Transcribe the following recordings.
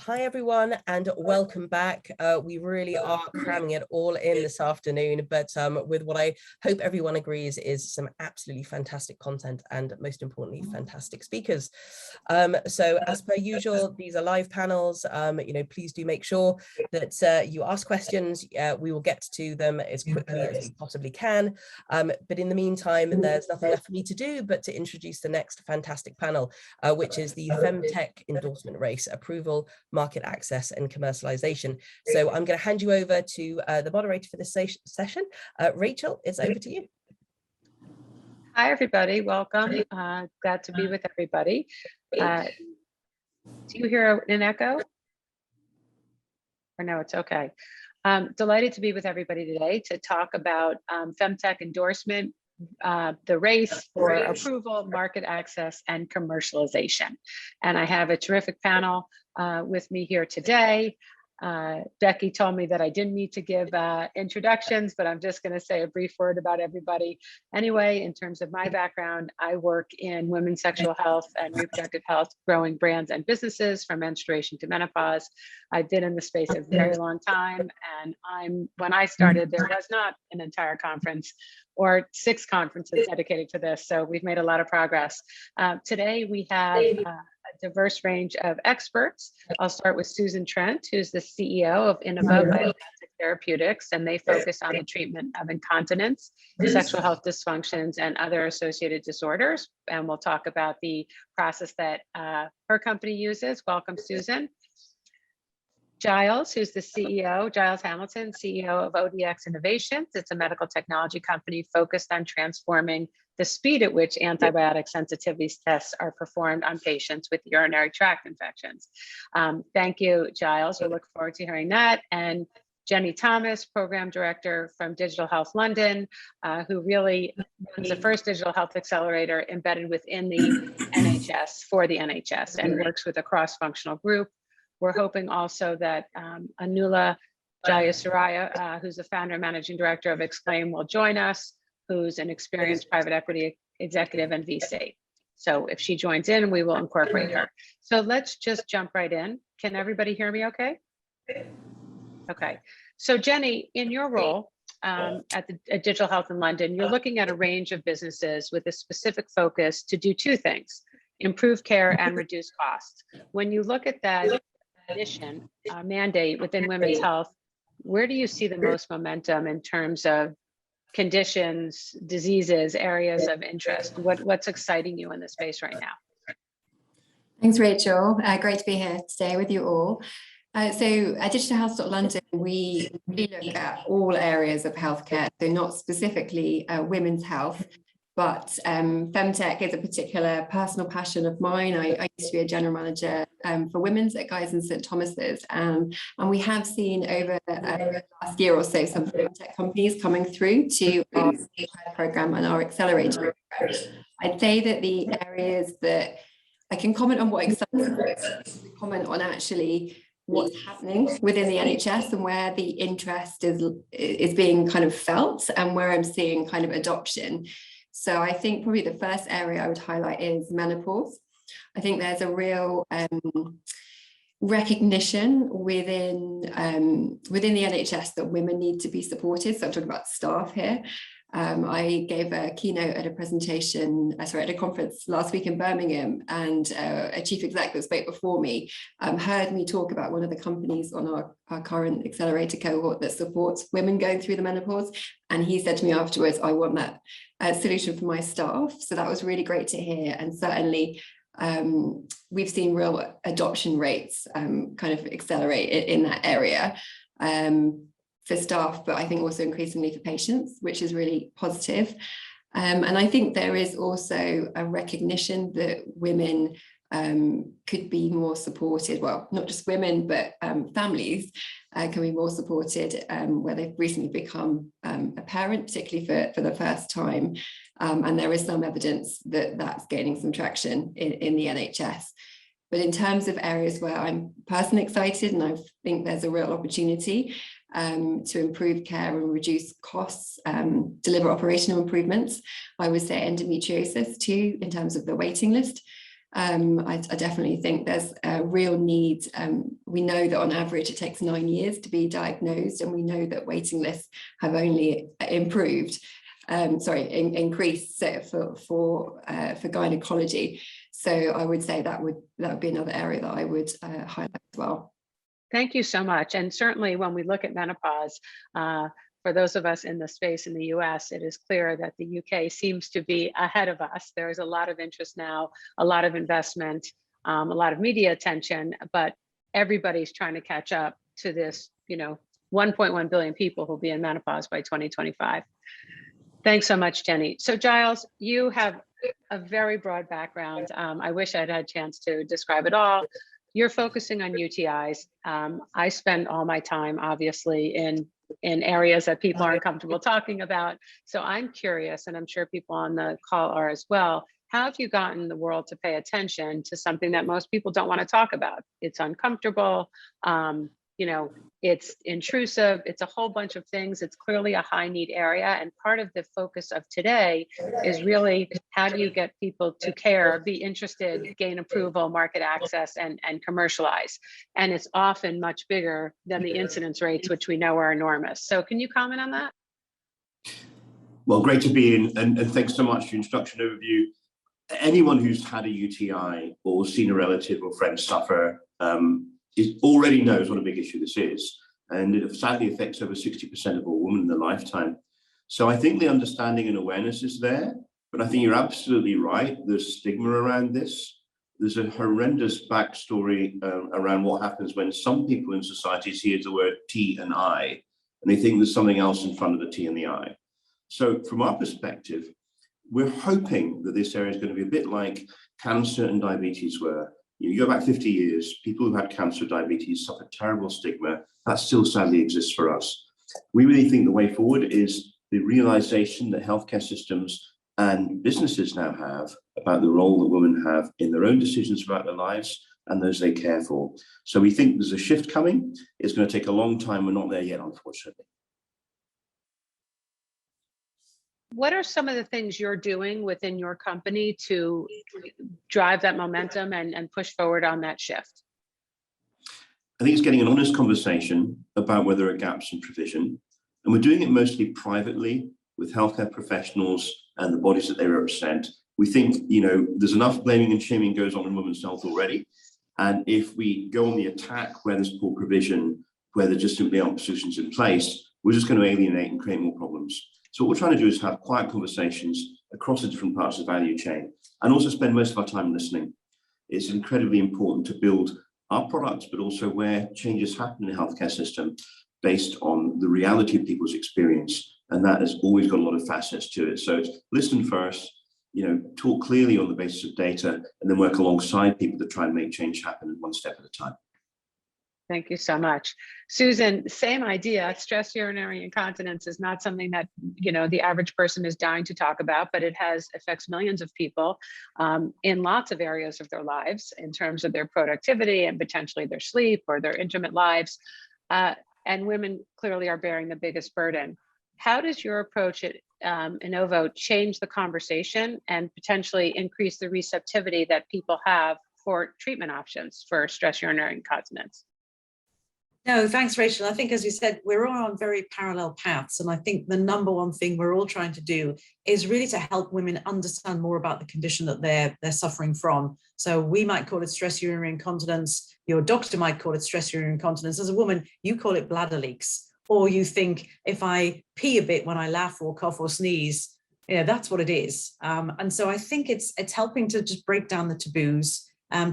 Hi everyone, and welcome back. We really are cramming it all in this afternoon, but with what I hope everyone agrees is some absolutely fantastic content and most importantly, fantastic speakers. So as per usual, these are live panels. Please do make sure that you ask questions. We will get to them as quickly as we possibly can. But in the meantime, there's nothing left for me to do but to introduce the next fantastic panel, which is the Femtech endorsement race, approval, market access and commercialization. So I'm going to hand you over to the moderator for this session. Rachel, it's over to you. Hi, everybody. Welcome. Glad to be with everybody. Do you hear an echo? Or no, it's okay. Delighted to be with everybody today to talk about Femtech endorsement, the race for approval, market access, and commercialization. And I have a terrific panel with me here today. Becky told me that I didn't need to give introductions, but I'm just going to say a brief word about everybody. Anyway, in terms of my background, I work in women's sexual health and reproductive health, growing brands and businesses from menstruation to menopause. I've been in the space a very long time, and when I started, there was not an entire conference or 6 conferences dedicated to this, so we've made a lot of progress. Today, we have a diverse range of experts. I'll start with Susan Trent, who's the CEO of Anula Therapeutics, and they focus on the treatment of incontinence, sexual health dysfunctions, and other associated disorders. And we'll talk about the process that her company uses. Welcome, Susan. Giles, who's the CEO, Giles Hamilton, CEO of ODX Innovations. It's a medical technology company focused on transforming the speed at which antibiotic sensitivity tests are performed on patients with urinary tract infections. Thank you, Giles. We look forward to hearing that. And Jenny Thomas, Program Director from DigitalHealth.London, who really runs the first digital health accelerator embedded within the NHS for the NHS and works with a cross-functional group. We're hoping also that Anula Jayasuriya, who's the founder and managing director of EXXclaim, will join us, who's an experienced private equity executive and VC. So if she joins in, we will incorporate her. So let's just jump right in. Can everybody hear me okay? Okay. So Jenny, in your role at Digital Health in London, you're looking at a range of businesses with a specific focus to do 2 things: improve care and reduce costs. When you look at that mission, mandate within women's health, where do you see the most momentum in terms of conditions, diseases, areas of interest? What's exciting you in the space right now? Thanks, Rachel. Great to be here today with you all. So at DigitalHealth.London, we look at all areas of healthcare, so not specifically women's health, but Femtech is a particular personal passion of mine. I used to be a general manager for women's at Giles and St. Thomas's, and we have seen over the last year or so some Femtech companies coming through to our program and our accelerator program. I'd say that the areas that I can comment on what excites me, comment on actually what's happening within the NHS and where the interest is being kind of felt and where I'm seeing kind of adoption. So I think probably the first area I would highlight is menopause. I think there's a real recognition within the NHS that women need to be supported. So I'm talking about staff here. I gave a keynote at a presentation, at a conference last week in Birmingham, and a chief exec that spoke before me heard me talk about one of the companies on our current accelerator cohort that supports women going through the menopause. And he said to me afterwards, I want that solution for my staff. So that was really great to hear. And certainly we've seen real adoption rates kind of accelerate in that area. For staff, but I think also increasingly for patients, which is really positive. And I think there is also a recognition that women could be more supported. Well, not just women, but families can be more supported where they've recently become a parent, particularly for the first time. And there is some evidence that that's gaining some traction in the NHS. But in terms of areas where I'm personally excited, and I think there's a real opportunity to improve care and reduce costs, deliver operational improvements, I would say endometriosis too, in terms of the waiting list. I definitely think there's a real need. We know that on average it takes 9 years to be diagnosed, and we know that waiting lists have only increased for gynecology. So I would say that would be another area that I would highlight as well. Thank you so much. And certainly when we look at menopause, for those of us in the space in the US, it is clear that the UK seems to be ahead of us. There is a lot of interest now, a lot of investment, a lot of media attention, but everybody's trying to catch up to this, 1.1 billion people who'll be in menopause by 2025. Thanks so much, Jenny. So Giles, you have a very broad background. I wish I'd had a chance to describe it all. You're focusing on UTIs. I spend all my time, obviously, in areas that people aren't comfortable talking about. So I'm curious, and I'm sure people on the call are as well, how have you gotten the world to pay attention to something that most people don't want to talk about? It's uncomfortable, it's intrusive, it's a whole bunch of things. It's clearly a high need area. And part of the focus of today is really how do you get people to care, be interested, gain approval, market access, and commercialize. And it's often much bigger than the incidence rates, which we know are enormous. So can you comment on that? Well, great to be in, and thanks so much for your introduction overview. Anyone who's had a UTI or seen a relative or friend suffer already knows what a big issue this is, and it sadly affects over 60% of all women in their lifetime. So I think the understanding and awareness is there, but I think you're absolutely right. There's stigma around this. There's a horrendous backstory around what happens when some people in society hear the word T and I, and they think there's something else in front of the T and the I. So from our perspective, we're hoping that this area is going to be a bit like cancer and diabetes were. You go back 50 years, people who had cancer, diabetes suffered terrible stigma. That still sadly exists for us. We really think the way forward is the realization that healthcare systems and businesses now have about the role that women have in their own decisions about their lives and those they care for. So we think there's a shift coming. It's going to take a long time. We're not there yet, unfortunately. What are some of the things you're doing within your company to drive that momentum and push forward on that shift? I think it's getting an honest conversation about where there are gaps in provision. And we're doing it mostly privately with healthcare professionals and the bodies that they represent. We think, there's enough blaming and shaming goes on in women's health already. And if we go on the attack where there's poor provision, where there just simply aren't solutions in place, we're just going to alienate and create more problems. So what we're trying to do is have quiet conversations across the different parts of the value chain and also spend most of our time listening. It's incredibly important to build our products, but also where changes happen in the healthcare system based on the reality of people's experience. And that has always got a lot of facets to it. So it's listen first, talk clearly on the basis of data, and then work alongside people to try and make change happen one step at a time. Thank you so much. Susan, same idea. Stress urinary incontinence is not something that, the average person is dying to talk about, but it affects millions of people in lots of areas of their lives in terms of their productivity and potentially their sleep or their intimate lives. And women clearly are bearing the biggest burden. How does your approach at Innovo change the conversation and potentially increase the receptivity that people have for treatment options for stress urinary incontinence? No, thanks, Rachel. I think, as you said, we're all on very parallel paths. And I think the number one thing we're all trying to do is really to help women understand more about the condition that they're suffering from. So we might call it stress urinary incontinence. Your doctor might call it stress urinary incontinence. As a woman, you call it bladder leaks. Or you think, if I pee a bit when I laugh or cough or sneeze, that's what it is. And so I think it's helping to just break down the taboos,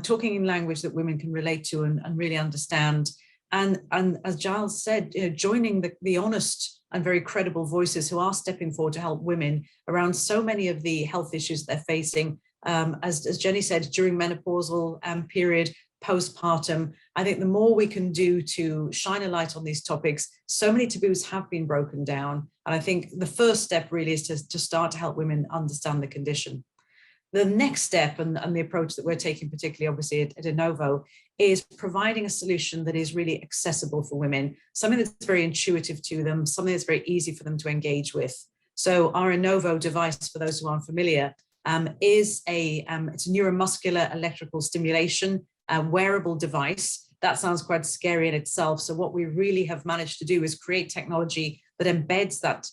talking in language that women can relate to and really understand. And as Giles said, joining the honest and very credible voices who are stepping forward to help women around so many of the health issues they're facing. As Jenny said, during menopausal period, postpartum, I think the more we can do to shine a light on these topics, so many taboos have been broken down. And I think the first step really is to start to help women understand the condition. The next step and the approach that we're taking, particularly obviously at Innovo, is providing a solution that is really accessible for women, something that's very intuitive to them, something that's very easy for them to engage with. So our Innovo device, for those who aren't familiar, is it's a neuromuscular electrical stimulation wearable device. That sounds quite scary in itself. So what we really have managed to do is create technology that embeds that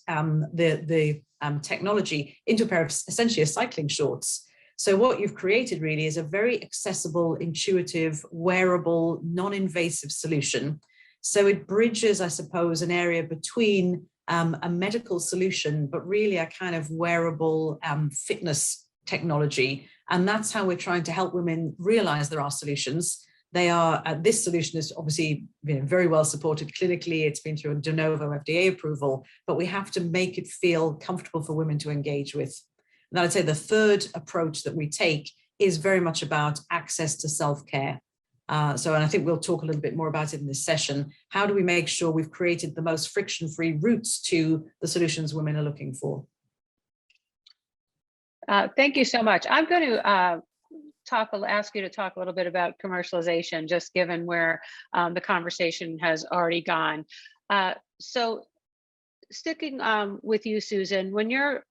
the technology into a pair of essentially a cycling shorts. So what you've created really is a very accessible, intuitive, wearable, non-invasive solution. So it bridges, I suppose, an area between a medical solution, but really a kind of wearable fitness technology. And that's how we're trying to help women realize there are solutions. They are, this solution is obviously very well supported clinically. It's been through a de novo FDA approval, but we have to make it feel comfortable for women to engage with. And I'd say the third approach that we take is very much about access to self-care. And I think we'll talk a little bit more about it in this session. How do we make sure we've created the most friction-free routes to the solutions women are looking for? Thank you so much. I'm going to ask you to talk a little bit about commercialization, just given where the conversation has already gone. So sticking with you, Susan, when you're,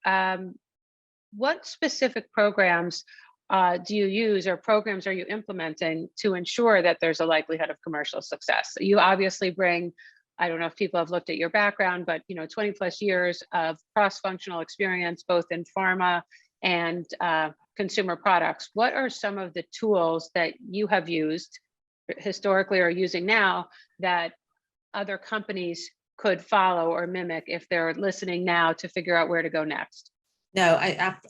what specific programs do you use or programs are you implementing to ensure that there's a likelihood of commercial success? You obviously bring, I don't know if people have looked at your background, but 20 plus years of cross-functional experience, both in pharma and consumer products. What are some of the tools that you have used historically or using now that other companies could follow or mimic if they're listening now to figure out where to go next? No,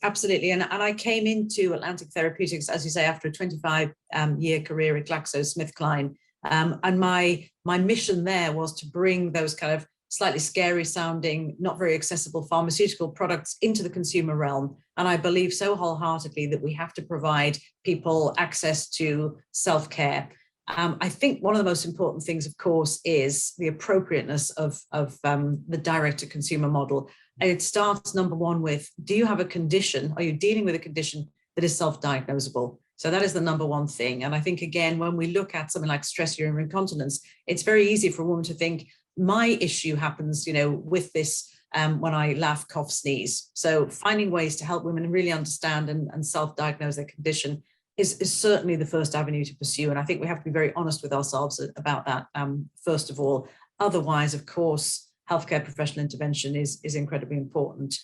absolutely. And I came into Atlantic Therapeutics, as you say, after a 25-year career at GlaxoSmithKline. And my mission there was to bring those kind of slightly scary sounding, not very accessible pharmaceutical products into the consumer realm. And I believe so wholeheartedly that we have to provide people access to self-care. I think one of the most important things, of course, is the appropriateness of the direct-to-consumer model. And it starts, number one, with, do you have a condition? Are you dealing with a condition that is self-diagnosable? So that is the number one thing. And I think, again, when we look at something like stress urinary incontinence, it's very easy for a woman to think, my issue happens, with this when I laugh, cough, sneeze. So finding ways to help women really understand and self-diagnose their condition is certainly the first avenue to pursue. And I think we have to be very honest with ourselves about that, first of all. Otherwise, of course, healthcare professional intervention is incredibly important.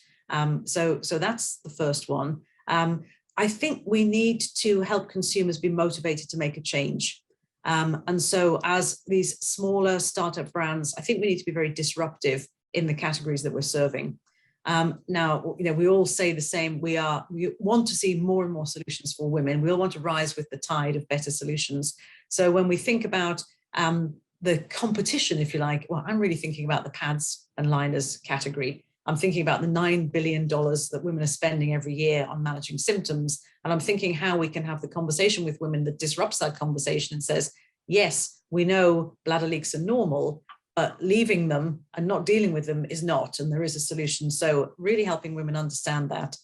So that's the first one. I think we need to help consumers be motivated to make a change. And so as these smaller startup brands, I think we need to be very disruptive in the categories that we're serving. Now, we all say the same. We want to see more and more solutions for women. We all want to rise with the tide of better solutions. So when we think about the competition, if you like, well, I'm really thinking about the pads and liners category. I'm thinking about the $9 billion that women are spending every year on managing symptoms. And I'm thinking how we can have the conversation with women that disrupts that conversation and says, yes, we know bladder leaks are normal, but leaving them and not dealing with them is not, and there is a solution. So really helping women understand that.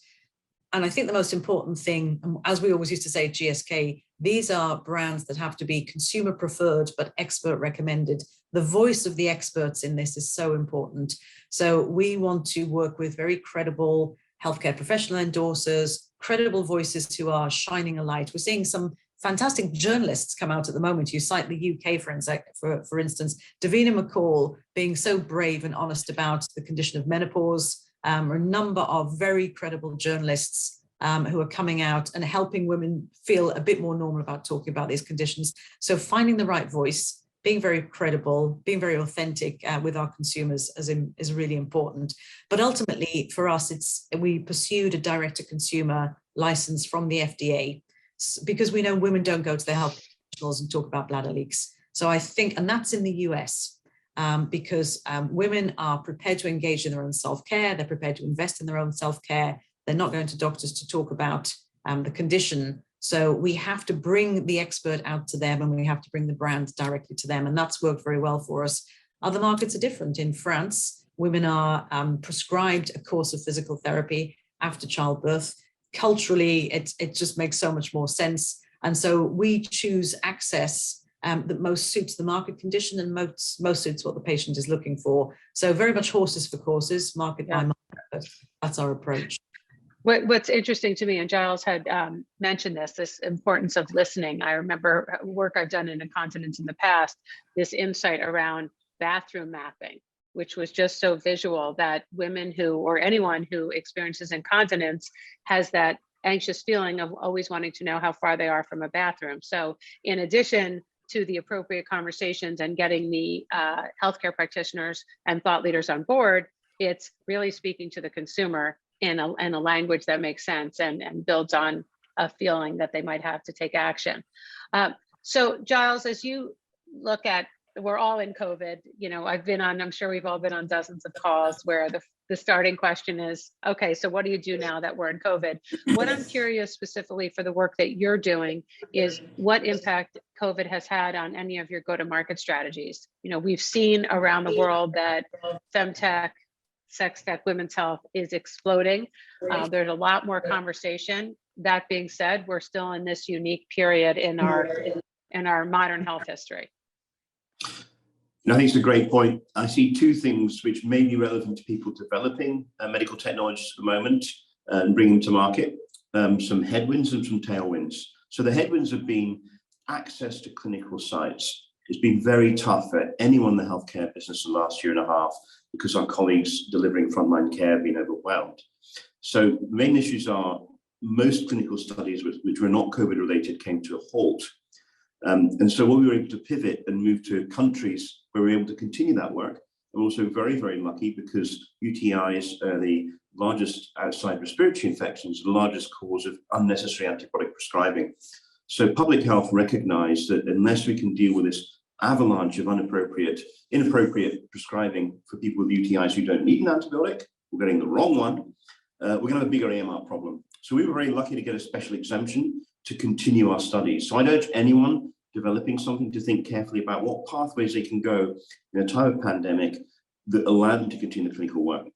And I think the most important thing, as we always used to say at GSK, these are brands that have to be consumer preferred, but expert recommended. The voice of the experts in this is so important. So we want to work with very credible healthcare professional endorsers, credible voices who are shining a light. We're seeing some fantastic journalists come out at the moment. You cite the UK, for instance, Davina McCall being so brave and honest about the condition of menopause, a number of very credible journalists who are coming out and helping women feel a bit more normal about talking about these conditions. So finding the right voice, being very credible, being very authentic with our consumers is really important. But ultimately for us, we pursued a direct-to-consumer license from the FDA because we know women don't go to their health professionals and talk about bladder leaks. So I think, and that's in the US, because women are prepared to engage in their own self-care, they're prepared to invest in their own self-care, they're not going to doctors to talk about the condition. So we have to bring the expert out to them and we have to bring the brand directly to them. And that's worked very well for us. Other markets are different. In France, women are prescribed a course of physical therapy after childbirth. Culturally, it just makes so much more sense. And so we choose access that most suits the market condition and most suits what the patient is looking for. So very much horses for courses, market by market. That's our approach. What's interesting to me, and Giles had mentioned this importance of listening. I remember work I've done in incontinence in the past, this insight around bathroom mapping, which was just so visual that women who, or anyone who experiences incontinence has that anxious feeling of always wanting to know how far they are from a bathroom. So in addition to the appropriate conversations and getting the healthcare practitioners and thought leaders on board, it's really speaking to the consumer in a language that makes sense and builds on a feeling that they might have to take action. So Giles, as you look at, we're all in COVID, you know, I'm sure we've all been on dozens of calls where the starting question is, okay, so what do you do now that we're in COVID? What I'm curious specifically for the work that you're doing is what impact COVID has had on any of your go-to-market strategies. You know, we've seen around the world that Femtech, sex tech, women's health is exploding. There's a lot more conversation. That being said, we're still in this unique period in our modern health history. And I think it's a great point. I see two things which may be relevant to people developing medical technologies at the moment and bringing them to market, some headwinds and some tailwinds. So the headwinds have been access to clinical sites. It's been very tough for anyone in the healthcare business the last year and a half because our colleagues delivering frontline care have been overwhelmed. So the main issues are most clinical studies which were not COVID related came to a halt. And so we were able to pivot and move to countries where we were able to continue that work. I'm also very, very lucky because UTIs are the largest outside respiratory infections, the largest cause of unnecessary antibiotic prescribing. So public health recognized that unless we can deal with this avalanche of inappropriate prescribing for people with UTIs who don't need an antibiotic, we're getting the wrong one, we're going to have a bigger AMR problem. So we were very lucky to get a special exemption to continue our studies. So I'd urge anyone developing something to think carefully about what pathways they can go in a time of pandemic that allow them to continue the clinical work.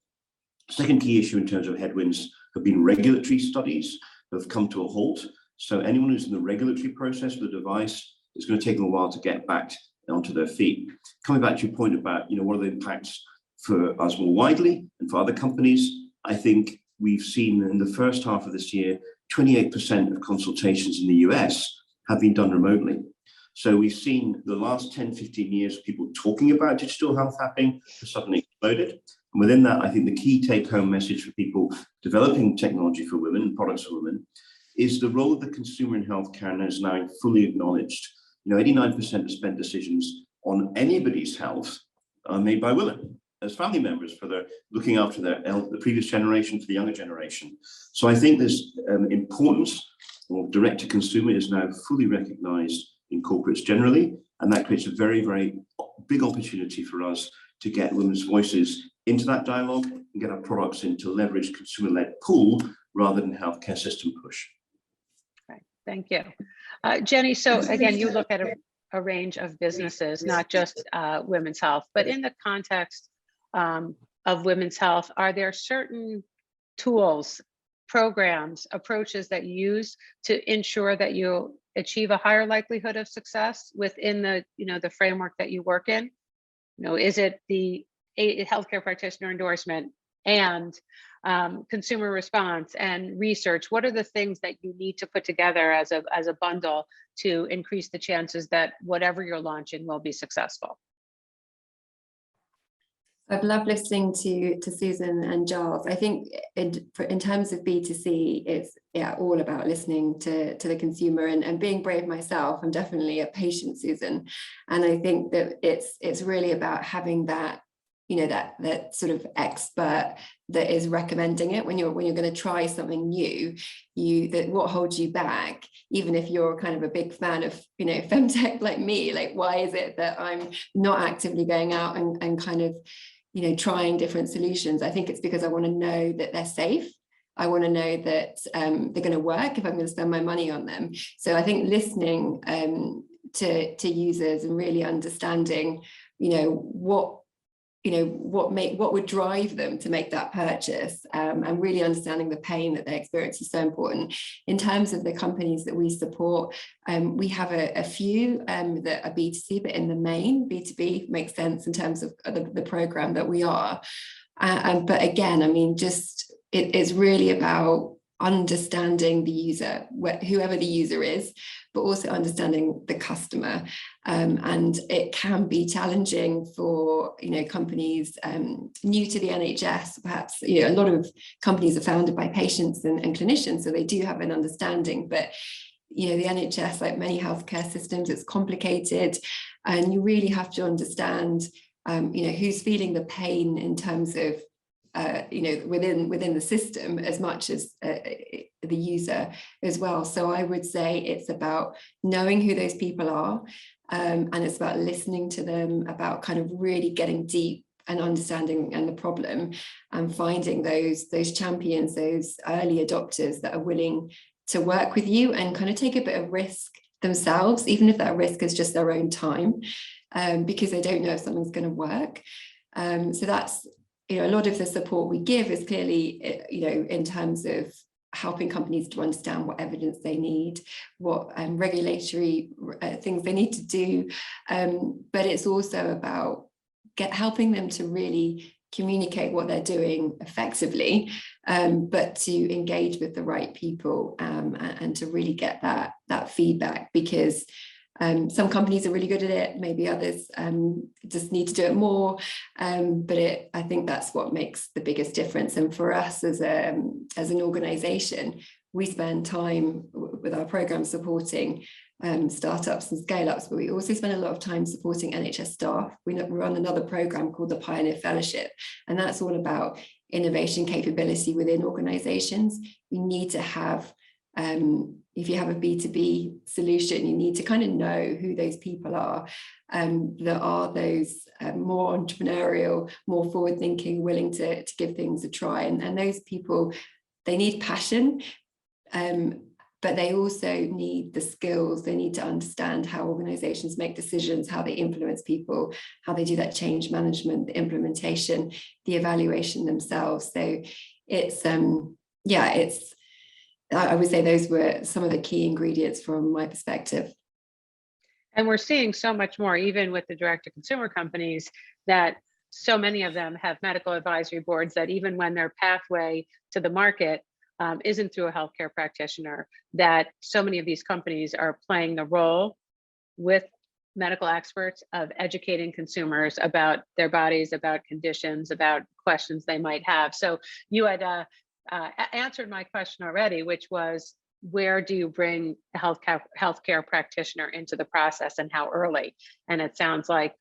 Second key issue in terms of headwinds have been regulatory studies that have come to a halt. So anyone who's in the regulatory process for the device, it's going to take them a while to get back onto their feet. Coming back to your point about, you know, what are the impacts for us more widely and for other companies, I think we've seen in the first half of this year, 28% of consultations in the US have been done remotely. So we've seen the last 10, 15 years of people talking about digital health happening has suddenly exploded. And within that, I think the key take-home message for people developing technology for women, products for women, is the role of the consumer in healthcare now is now fully acknowledged. You know, 89% of spend decisions on anybody's health are made by women as family members for their looking after the previous generation to the younger generation. So I think this importance of direct to consumer is now fully recognized in corporates generally, and that creates a very, very big opportunity for us to get women's voices into that dialogue and get our products into leverage consumer-led pull rather than healthcare system push. Okay, thank you. Jenny, so again, you look at a range of businesses, not just women's health, but in the context of women's health, are there certain tools, programs, approaches that you use to ensure that you achieve a higher likelihood of success within the, you know, the framework that you work in? You know, is it the healthcare practitioner endorsement and consumer response and research? What are the things that you need to put together as a bundle to increase the chances that whatever you're launching will be successful? I've loved listening to Susan and Giles. I think in terms of B2C, it's all about listening to the consumer and being brave myself. I'm definitely a patient, Susan. And I think that it's really about having that, you know, that sort of expert that is recommending it when you're going to try something new. That what holds you back, even if you're kind of a big fan of, you know, Femtech like me, like why is it that I'm not actively going out and kind of, you know, trying different solutions? I think it's because I want to know that they're safe. I want to know that they're going to work if I'm going to spend my money on them. So I think listening to users and really understanding, you know, what would drive them to make that purchase, and really understanding the pain that they experience is so important. In terms of the companies that we support, we have a few that are B2C, but in the main, B2B makes sense in terms of the program that we are. But again, I mean, just it's really about understanding the user, whoever the user is, but also understanding the customer. And it can be challenging for, companies new to the NHS. Perhaps, a lot of companies are founded by patients and clinicians, so they do have an understanding. But, the NHS, like many healthcare systems, it's complicated, and you really have to understand, who's feeling the pain in terms of within the system as much as the user as well. So I would say it's about knowing who those people are, and it's about listening to them, about kind of really getting deep and understanding and the problem, and finding those champions, those early adopters that are willing to work with you and kind of take a bit of risk themselves, even if that risk is just their own time, because they don't know if something's going to work. So that's, a lot of the support we give is clearly, in terms of helping companies to understand what evidence they need, what regulatory things they need to do. But it's also about helping them to really communicate what they're doing effectively, but to engage with the right people, and to really get that feedback, because some companies are really good at it, maybe others just need to do it more, but I think that's what makes the biggest difference. And for us as an organisation, we spend time with our programme supporting startups and scale-ups, but we also spend a lot of time supporting NHS staff. We run another programme called the Pioneer Fellowship, and that's all about innovation capability within organisations. You need to have, if you have a B2B solution, you need to kind of know who those people are. There are those more entrepreneurial, more forward-thinking, willing to give things a try. And those people, they need passion, but they also need the skills. They need to understand how organizations make decisions, how they influence people, how they do that change management, the implementation, the evaluation themselves. So it's, I would say those were some of the key ingredients from my perspective. And we're seeing so much more, even with the direct-to-consumer companies, that so many of them have medical advisory boards that even when their pathway to the market isn't through a healthcare practitioner, that so many of these companies are playing the role with medical experts of educating consumers about their bodies, about conditions, about questions they might have. So you had answered my question already, which was, where do you bring a healthcare practitioner into the process, and how early? And it sounds like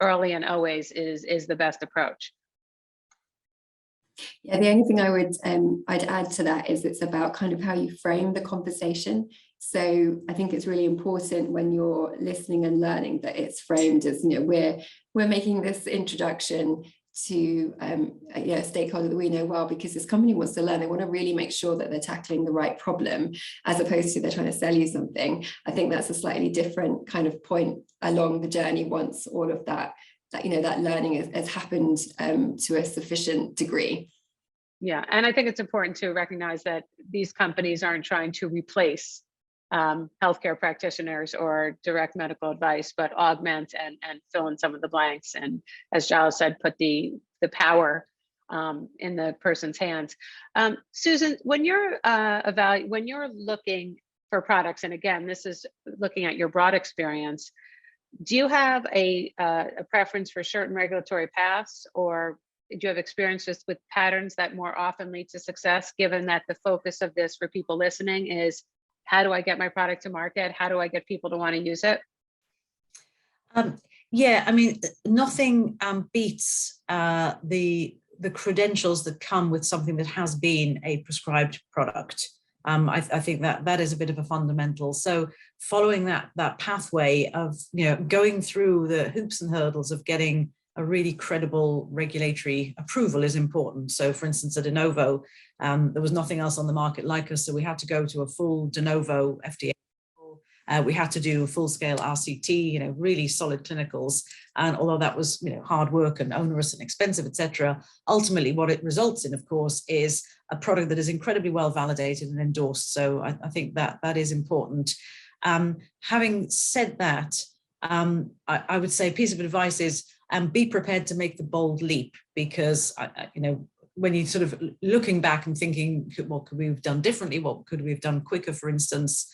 early and always is the best approach. Yeah, the only thing I would I'd add to that is it's about kind of how you frame the conversation. So I think it's really important when you're listening and learning that it's framed as, we're making this introduction to a stakeholder that we know well, because this company wants to learn. They want to really make sure that they're tackling the right problem, as opposed to they're trying to sell you something. I think that's a slightly different kind of point along the journey once all of that learning has happened to a sufficient degree. Yeah, and I think it's important to recognize that these companies aren't trying to replace healthcare practitioners or direct medical advice, but augment and fill in some of the blanks. And as Giles said, put the power in the person's hands. Susan, when you're looking for products, and again, this is looking at your broad experience, do you have a preference for certain regulatory paths, or do you have experiences with patterns that more often lead to success, given that the focus of this for people listening is, how do I get my product to market? How do I get people to want to use it? Yeah, I mean, nothing beats the credentials that come with something that has been a prescribed product. I think that is a bit of a fundamental. So following that pathway of going through the hoops and hurdles of getting a really credible regulatory approval is important. So for instance, at de novo, there was nothing else on the market like us, so we had to go to a full de novo FDA. We had to do a full-scale RCT, really solid clinicals. And although that was, hard work and onerous and expensive, etc., ultimately what it results in, of course, is a product that is incredibly well validated and endorsed. So I think that is important. Having said that, I would say a piece of advice is be prepared to make the bold leap, because when you sort of looking back and thinking, what could we have done differently? What could we have done quicker, for instance?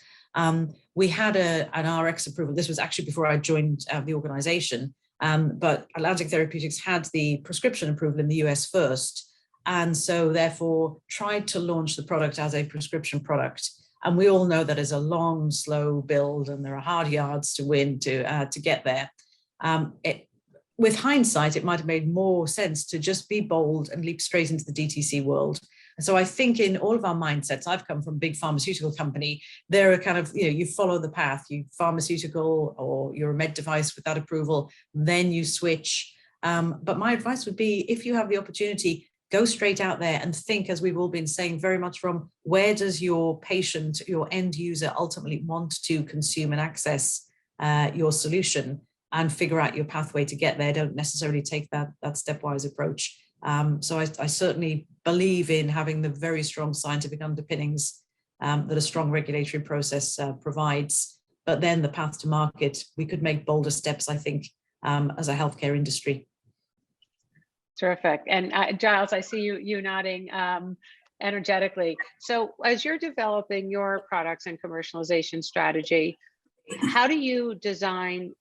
We had an RX approval. This was actually before I joined the organization, but Atlantic Therapeutics had the prescription approval in the US first. And so therefore tried to launch the product as a prescription product. And we all know that is a long, slow build, and there are hard yards to win to get there. With hindsight, it might have made more sense to just be bold and leap straight into the DTC world. And so I think in all of our mindsets, I've come from a big pharmaceutical company. There are kind of, you follow the path, you pharmaceutical or you're a med device with that approval, then you switch. But my advice would be, if you have the opportunity, go straight out there and think, as we've all been saying, very much from where does your patient, your end user ultimately want to consume and access your solution, and figure out your pathway to get there. Don't necessarily take that stepwise approach. So I certainly believe in having the very strong scientific underpinnings that a strong regulatory process provides. But then the path to market, we could make bolder steps, I think, as a healthcare industry. Terrific. And Giles, I see you nodding energetically. So as you're developing your products and commercialization strategy, how do you design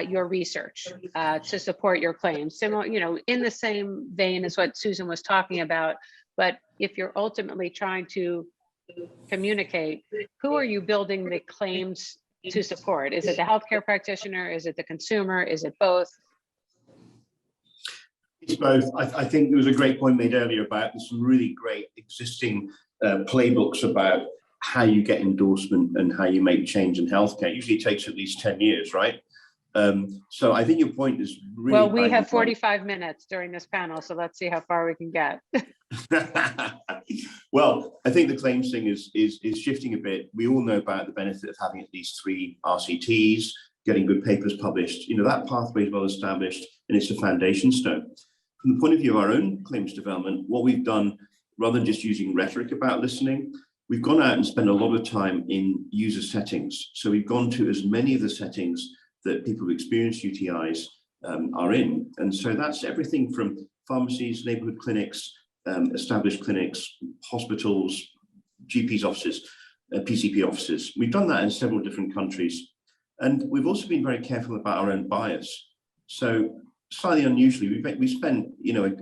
your research to support your claims? Similar, in the same vein as what Susan was talking about, but if you're ultimately trying to communicate, who are you building the claims to support? Is it the healthcare practitioner? Is it the consumer? Is it both? It's both. I think there was a great point made earlier about some really great existing playbooks about how you get endorsement and how you make change in healthcare. Usually it takes at least 10 years, right? So I think your point is really— Well, we have 45 minutes during this panel, so let's see how far we can get. Well, I think the claims thing is shifting a bit. We all know about the benefit of having at least 3 RCTs, getting good papers published. That pathway is well established, and it's a foundation stone. From the point of view of our own claims development, what we've done, rather than just using rhetoric about listening, we've gone out and spent a lot of time in user settings. So we've gone to as many of the settings that people who experience UTIs are in. And so that's everything from pharmacies, neighborhood clinics, established clinics, hospitals, GPs offices, PCP offices. We've done that in several different countries. And we've also been very careful about our own bias. So slightly unusually, we spent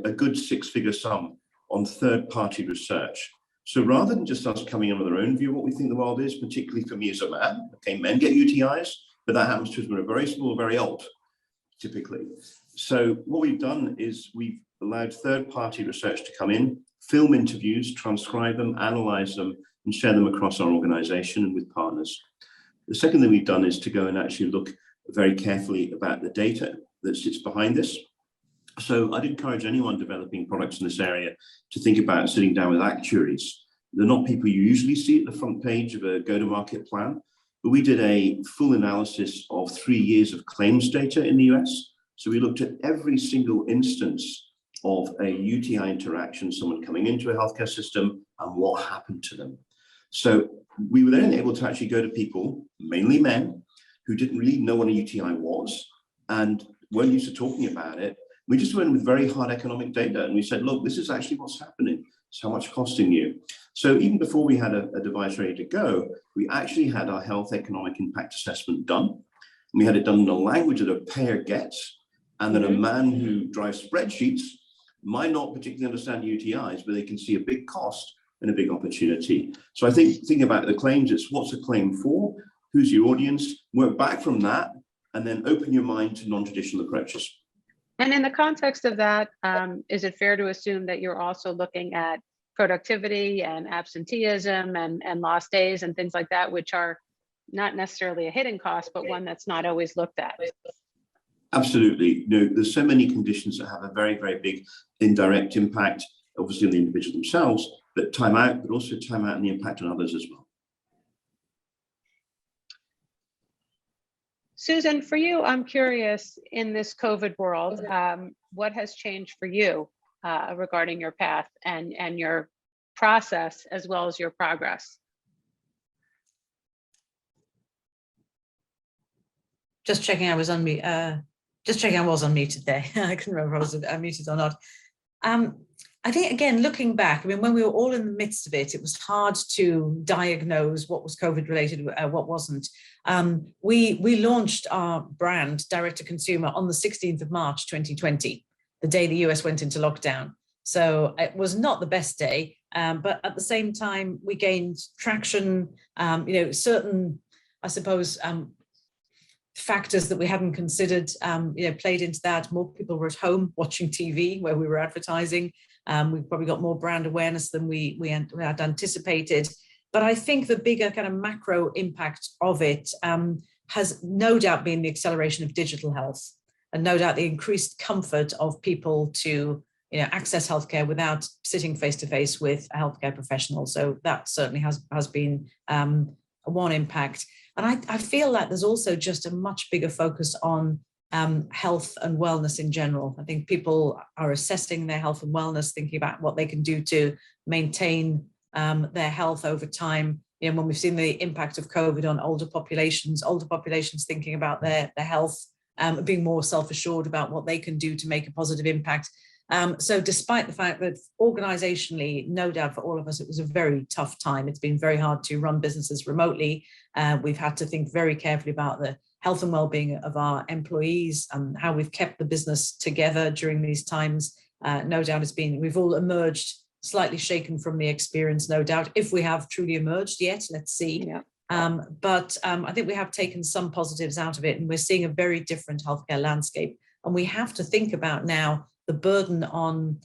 a good 6-figure sum on third-party research. So rather than just us coming in with our own view of what we think the world is, particularly for me as a man, okay, men get UTIs, but that happens to us when we're very small, very old, typically. So what we've done is we've allowed third-party research to come in, film interviews, transcribe them, analyze them, and share them across our organization and with partners. The second thing we've done is to go and actually look very carefully about the data that sits behind this. So I'd encourage anyone developing products in this area to think about sitting down with actuaries. They're not people you usually see at the front page of a go-to-market plan, but we did a full analysis of 3 years of claims data in the US. So we looked at every single instance of a UTI interaction, someone coming into a healthcare system, and what happened to them. So we were then able to actually go to people, mainly men, who didn't really know what a UTI was and weren't used to talking about it. We just went with very hard economic data, and we said, look, this is actually what's happening. It's how much costing you. So even before we had a device ready to go, we actually had our health economic impact assessment done. And we had it done in a language that a payer gets, and that a man who drives spreadsheets might not particularly understand UTIs, but they can see a big cost and a big opportunity. So I think thinking about the claims, it's what's a claim for, who's your audience, work back from that, and then open your mind to non-traditional approaches. And in the context of that, is it fair to assume that you're also looking at productivity and absenteeism and lost days and things like that, which are not necessarily a hidden cost, but one that's not always looked at? Absolutely. There's so many conditions that have a very, very big indirect impact, obviously on the individual themselves, but time out, but also time out and the impact on others as well. Susan, for you, I'm curious, in this COVID world, what has changed for you regarding your path and your process as well as your progress? Just checking I was unmuted. Just checking I was unmuted there. I couldn't remember if I was unmuted or not. I think, again, looking back, I mean, when we were all in the midst of it, it was hard to diagnose what was COVID related, what wasn't. We launched our brand direct to consumer on the 16th of March, 2020, the day the US went into lockdown. So it was not the best day, but at the same time, we gained traction, certain, I suppose, factors that we hadn't considered, played into that. More people were at home watching TV where we were advertising. We probably got more brand awareness than we had anticipated. But I think the bigger kind of macro impact of it has no doubt been the acceleration of digital health, and no doubt the increased comfort of people to access healthcare without sitting face to face with a healthcare professional. So that certainly has been one impact. And I feel like there's also just a much bigger focus on health and wellness in general. I think people are assessing their health and wellness, thinking about what they can do to maintain their health over time. When we've seen the impact of COVID on older populations thinking about their health, being more self-assured about what they can do to make a positive impact. So despite the fact that organizationally, no doubt for all of us, it was a very tough time. It's been very hard to run businesses remotely. We've had to think very carefully about the health and well-being of our employees and how we've kept the business together during these times. No doubt we've all emerged slightly shaken from the experience, no doubt. If we have truly emerged yet, let's see. Yeah. But I think we have taken some positives out of it, and we're seeing a very different healthcare landscape. And we have to think about now the burden on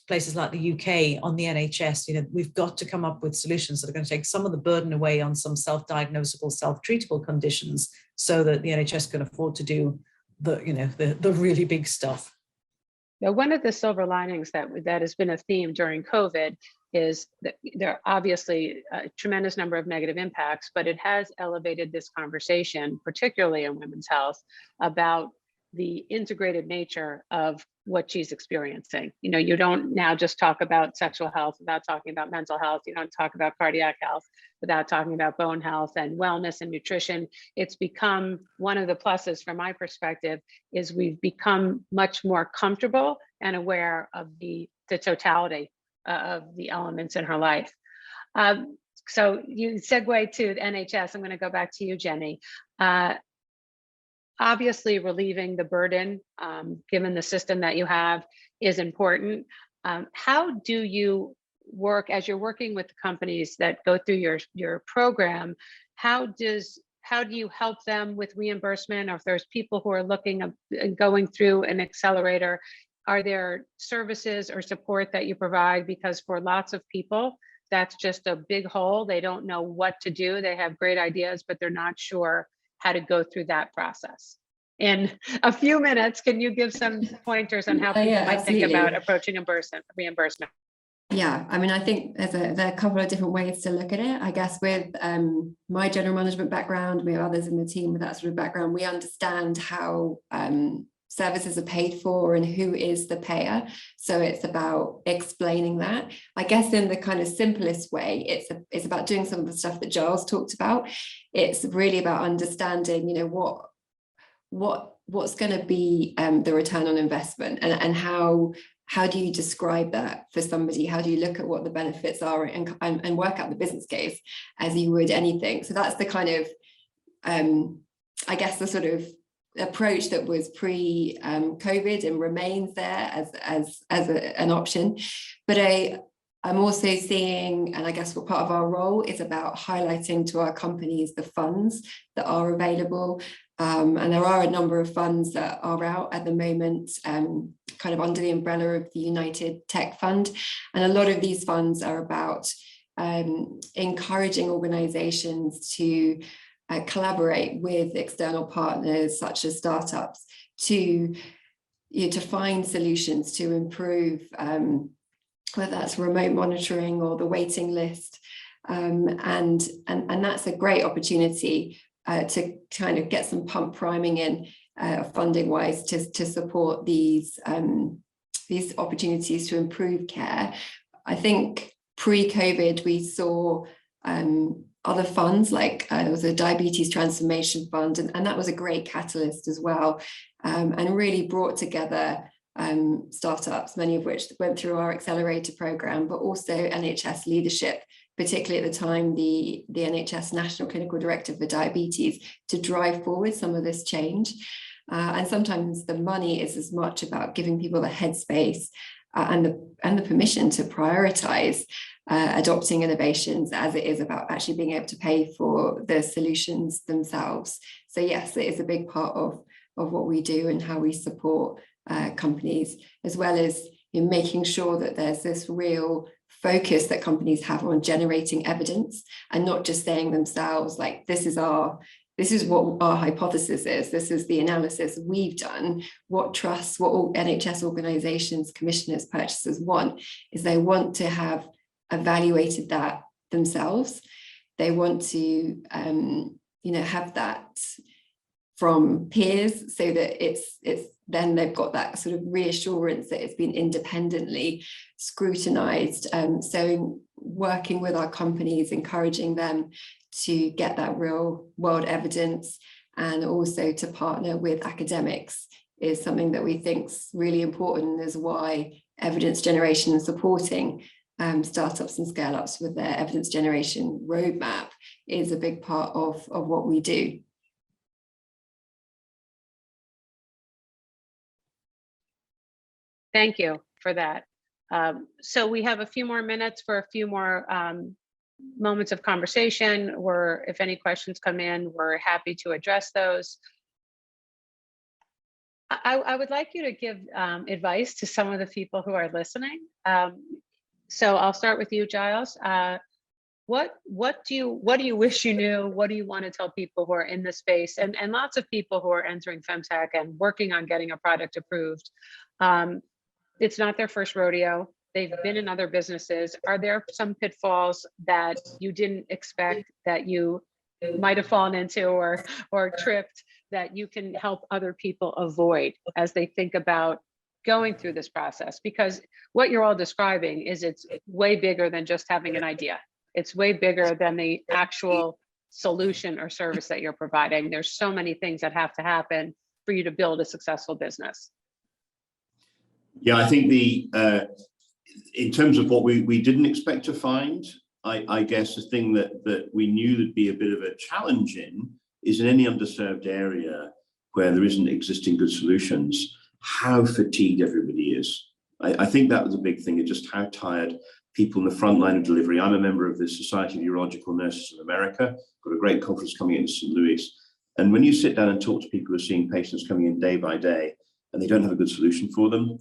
places like the UK, on the NHS. We've got to come up with solutions that are going to take some of the burden away on some self-diagnosable, self-treatable conditions, so that the NHS can afford to do the really big stuff. Now, one of the silver linings that has been a theme during COVID is that there are obviously a tremendous number of negative impacts, but it has elevated this conversation, particularly in women's health, about the integrated nature of what she's experiencing. You don't now just talk about sexual health without talking about mental health. You don't talk about cardiac health without talking about bone health and wellness and nutrition. It's become one of the pluses from my perspective is we've become much more comfortable and aware of the totality of the elements in her life. So you segue to the NHS. I'm going to go back to you, Jenny. Obviously, relieving the burden, given the system that you have, is important. How do you work as you're working with the companies that go through your program? How do you help them with reimbursement, or if there's people who are looking at going through an accelerator? Are there services or support that you provide? Because for lots of people, that's just a big hole. They don't know what to do. They have great ideas, but they're not sure how to go through that process. In a few minutes, can you give some pointers on how people might think about approaching reimbursement? Yeah, I mean, I think there are a couple of different ways to look at it. I guess with my general management background, we have others in the team with that sort of background, we understand how services are paid for and who is the payer. So it's about explaining that. I guess in the kind of simplest way, it's about doing some of the stuff that Giles talked about. It's really about understanding, what's going to be the return on investment, and how do you describe that for somebody? How do you look at what the benefits are and work out the business case as you would anything? So that's the kind of, I guess, the sort of approach that was pre-COVID and remains there as an option. But I'm also seeing, and I guess what part of our role is about highlighting to our companies the funds that are available. And there are a number of funds that are out at the moment, kind of under the umbrella of the United Tech Fund. And a lot of these funds are about encouraging organizations to collaborate with external partners such as startups to find solutions to improve whether that's remote monitoring or the waiting list, and that's a great opportunity to kind of get some pump priming in funding wise to support these opportunities to improve care. I think pre-COVID we saw other funds like there was a diabetes transformation fund, and that was a great catalyst as well, and really brought together startups, many of which went through our accelerator program, but also NHS leadership, particularly at the time, the NHS National Clinical Director for Diabetes, to drive forward some of this change. And sometimes the money is as much about giving people the headspace and the permission to prioritize adopting innovations as it is about actually being able to pay for the solutions themselves. So yes, it is a big part of what we do and how we support companies, as well as making sure that there's this real focus that companies have on generating evidence and not just saying themselves like, this is what our hypothesis is, this is the analysis we've done. What trusts, what all NHS organisations, commissioners, purchasers want is they want to have evaluated that themselves. They want to have that from peers, so that it's then they've got that sort of reassurance that it's been independently scrutinized. So working with our companies, encouraging them to get that real world evidence, and also to partner with academics is something that we think is really important, and is why evidence generation and supporting startups and scale-ups with their evidence generation roadmap is a big part of what we do. Thank you for that. So we have a few more minutes for a few more moments of conversation, or if any questions come in, we're happy to address those. I would like you to give advice to some of the people who are listening. So I'll start with you, Giles. What do you wish you knew? What do you want to tell people who are in this space, and lots of people who are entering Femtech and working on getting a product approved? It's not their first rodeo. They've been in other businesses. Are there some pitfalls that you didn't expect that you might have fallen into or tripped that you can help other people avoid as they think about going through this process? Because what you're all describing is it's way bigger than just having an idea. It's way bigger than the actual solution or service that you're providing. There's so many things that have to happen for you to build a successful business. Yeah, I think in terms of what we didn't expect to find, I guess the thing that we knew there'd be a bit of a challenge in is in any underserved area where there isn't existing good solutions, how fatigued everybody is. I think that was a big thing, is just how tired people in the front line of delivery. I'm a member of the Society of Urological Nurses of America, got a great conference coming in St. Louis. And when you sit down and talk to people who are seeing patients coming in day by day, and they don't have a good solution for them,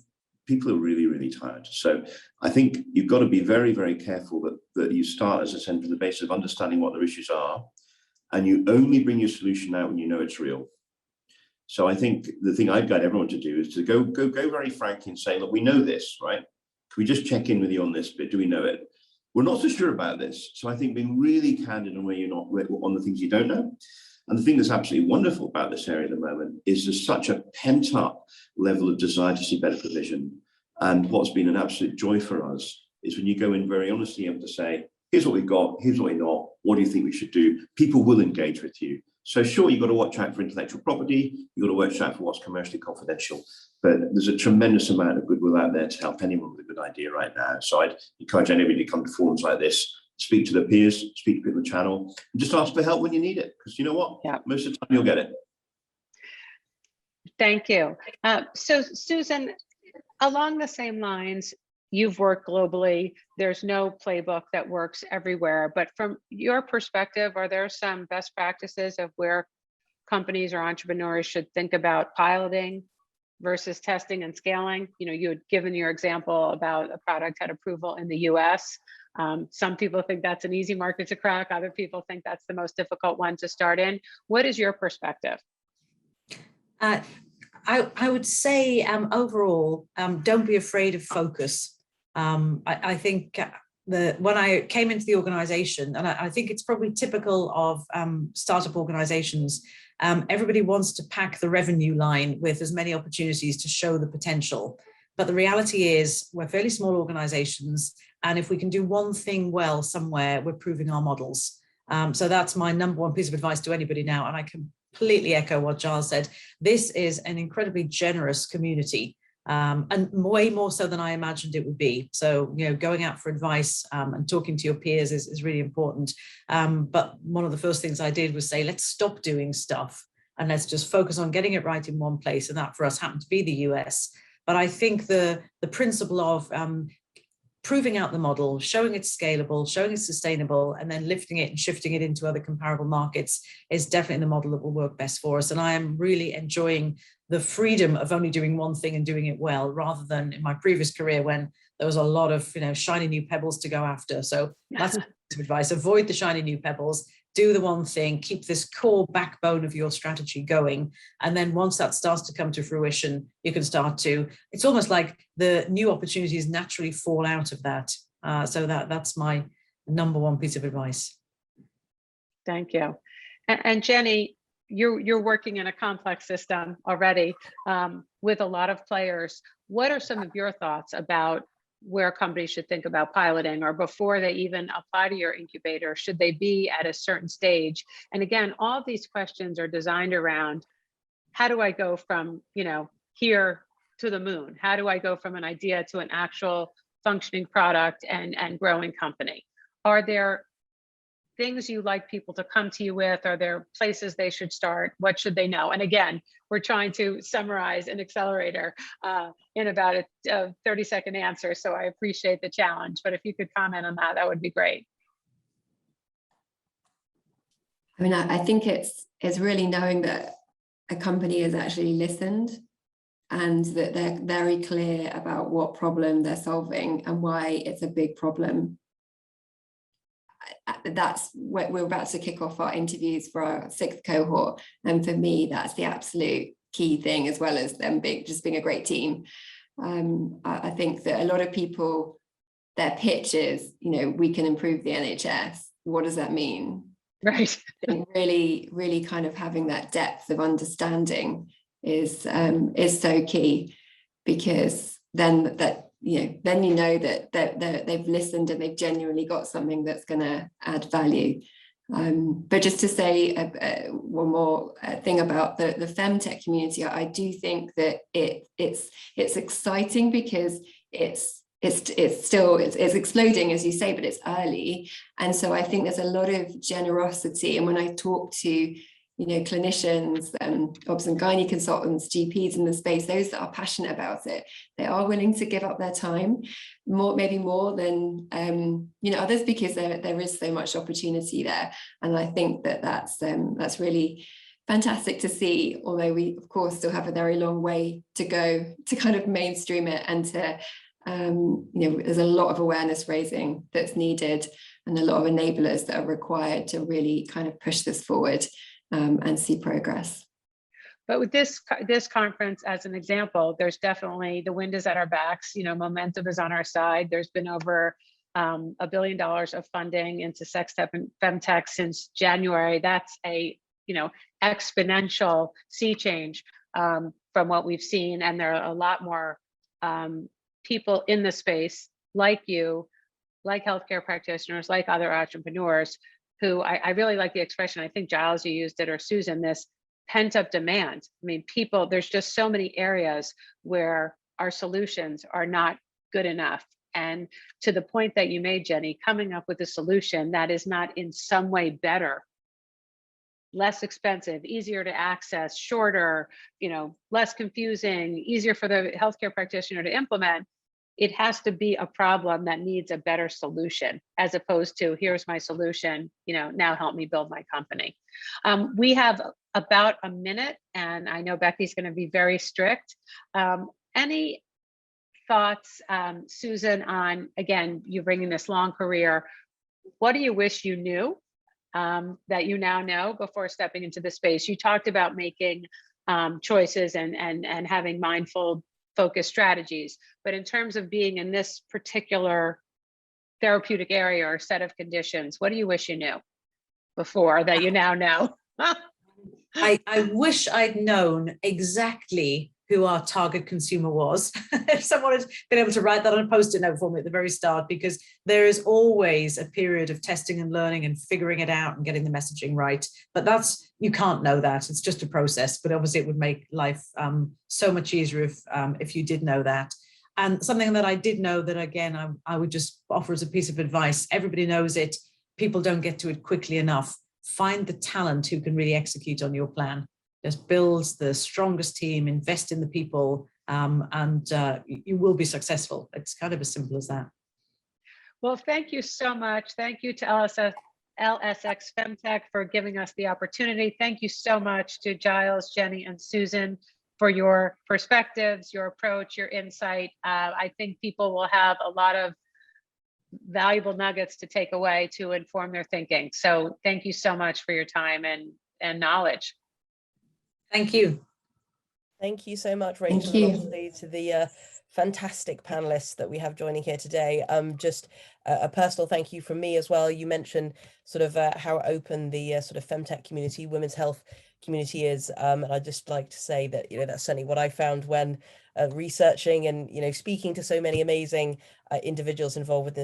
people are really, really tired. So I think you've got to be very, very careful that you start, as I said, from the basis of understanding what their issues are, and you only bring your solution out when you know it's real. So I think the thing I'd guide everyone to do is to go very frank and say, look, we know this, right? Can we just check in with you on this bit? Do we know it? We're not so sure about this. So I think being really candid on where you're not, on the things you don't know. And the thing that's absolutely wonderful about this area at the moment is there's such a pent up level of desire to see better provision. And what's been an absolute joy for us is when you go in very honestly able to say, here's what we've got, here's what we're not, what do you think we should do? People will engage with you. So sure, you've got to watch out for intellectual property, you've got to watch out for what's commercially confidential, but there's a tremendous amount of goodwill out there to help anyone with a good idea right now. So I'd encourage anybody to come to forums like this, speak to their peers, speak to people on the channel, and just ask for help when you need it, because you know what? Yeah. Most of the time you'll get it. Thank you. So Susan, along the same lines, you've worked globally. There's no playbook that works everywhere, but from your perspective, are there some best practices of where companies or entrepreneurs should think about piloting versus testing and scaling? You know, you had given your example about a product had approval in the US. Some people think that's an easy market to crack. Other people think that's the most difficult one to start in. What is your perspective? I would say overall, don't be afraid of focus. I think when I came into the organization, and I think it's probably typical of startup organizations, everybody wants to pack the revenue line with as many opportunities to show the potential. But the reality is we're fairly small organizations. And if we can do one thing well somewhere, we're proving our models. So that's my number one piece of advice to anybody now. And I completely echo what Giles said. This is an incredibly generous community. and way more so than I imagined it would be. So, you know, going out for advice and talking to your peers is really important. But one of the first things I did was say, let's stop doing stuff and let's just focus on getting it right in one place. And that for us happened to be the US. But I think the principle of proving out the model, showing it's scalable, showing it's sustainable, and then lifting it and shifting it into other comparable markets is definitely the model that will work best for us. And I am really enjoying the freedom of only doing one thing and doing it well, rather than in my previous career when there was a lot of, you know, shiny new pebbles to go after. So that's advice: avoid the shiny new pebbles, do the one thing, keep this core backbone of your strategy going. And then once that starts to come to fruition, you can start to, it's almost like the new opportunities naturally fall out of that. So that's my number one piece of advice. Thank you. And Jenny, you're working in a complex system already with a lot of players. What are some of your thoughts about where companies should think about piloting, or before they even apply to your incubator, should they be at a certain stage? And again, all of these questions are designed around, how do I go from, you know, here to the moon? How do I go from an idea to an actual functioning product and growing company? Are there things you like people to come to you with? Are there places they should start? What should they know? And again, we're trying to summarize an accelerator in about a 30-second answer. So I appreciate the challenge, but if you could comment on that, that would be great. I mean, I think it's really knowing that a company has actually listened and that they're very clear about what problem they're solving and why it's a big problem. That's what we're about to kick off our interviews for our 6th cohort, and for me that's the absolute key thing, as well as them being a great team. I think that a lot of people, their pitch is, you know, we can improve the NHS. What does that mean? Right. really kind of having that depth of understanding is so key, because then you know that they've listened and they've genuinely got something that's going to add value. But just to say one more thing about the Femtech community, I do think that it's exciting because it's exploding, as you say, but it's early, and so I think there's a lot of generosity. And when I talk to, you know, clinicians, obs and gynae consultants, GPs in the space, those that are passionate about it, they are willing to give up their time, maybe more than you know, others, because there is so much opportunity there. And I think that's really fantastic to see, although we of course still have a very long way to go to kind of mainstream it, and to you know, there's a lot of awareness raising that's needed and a lot of enablers that are required to really kind of push this forward and see progress. But with this conference as an example, there's definitely, the wind is at our backs, you know, momentum is on our side. There's been over $1 billion of funding into sex tech and femtech since January. That's a, you know, exponential sea change from what we've seen. And there are a lot more people in the space like you, like healthcare practitioners, like other entrepreneurs, who I really like the expression, I think Giles, you used it, or Susan, this pent-up demand. I mean, people, there's just so many areas where our solutions are not good enough. And to the point that you made, Jenny, coming up with a solution that is not in some way better, less expensive, easier to access, shorter, you know, less confusing, easier for the healthcare practitioner to implement, it has to be a problem that needs a better solution, as opposed to, here's my solution, you know, now help me build my company. We have about a minute, and I know Becky's going to be very strict. Any thoughts, Susan, on, again, you bringing this long career, what do you wish you knew that you now know before stepping into the space? You talked about making choices and having mindful, focused strategies, but in terms of being in this particular therapeutic area or set of conditions, what do you wish you knew before that you now know? I wish I'd known exactly who our target consumer was. If someone had been able to write that on a Post-it note for me at the very start, because there is always a period of testing and learning and figuring it out and getting the messaging right. But you can't know that, it's just a process, but obviously it would make life so much easier if you did know that. And something that I did know that, again, I would just offer as a piece of advice, everybody knows it, people don't get to it quickly enough. Find the talent who can really execute on your plan. Just build the strongest team, invest in the people, and you will be successful. It's kind of as simple as that. Well, thank you so much. Thank you to LSX Femtech for giving us the opportunity. Thank you so much to Giles, Jenny, and Susan for your perspectives, your approach, your insight. I think people will have a lot of valuable nuggets to take away to inform their thinking. So thank you so much for your time and knowledge. Thank you. Thank you so much, Rachel, Thank you. and obviously to the fantastic panelists that we have joining here today. Just a personal thank you from me as well. You mentioned sort of how open the sort of Femtech community, women's health community is, and I'd just like to say that, you know, that's certainly what I found when researching and, you know, speaking to so many amazing individuals involved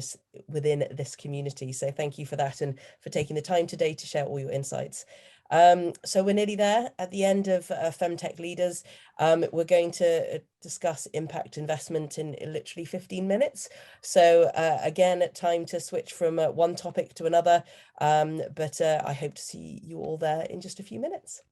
within this community. So thank you for that and for taking the time today to share all your insights. So we're nearly there at the end of Femtech Leaders. We're going to discuss impact investment in literally 15 minutes. So again, time to switch from one topic to another, but I hope to see you all there in just a few minutes.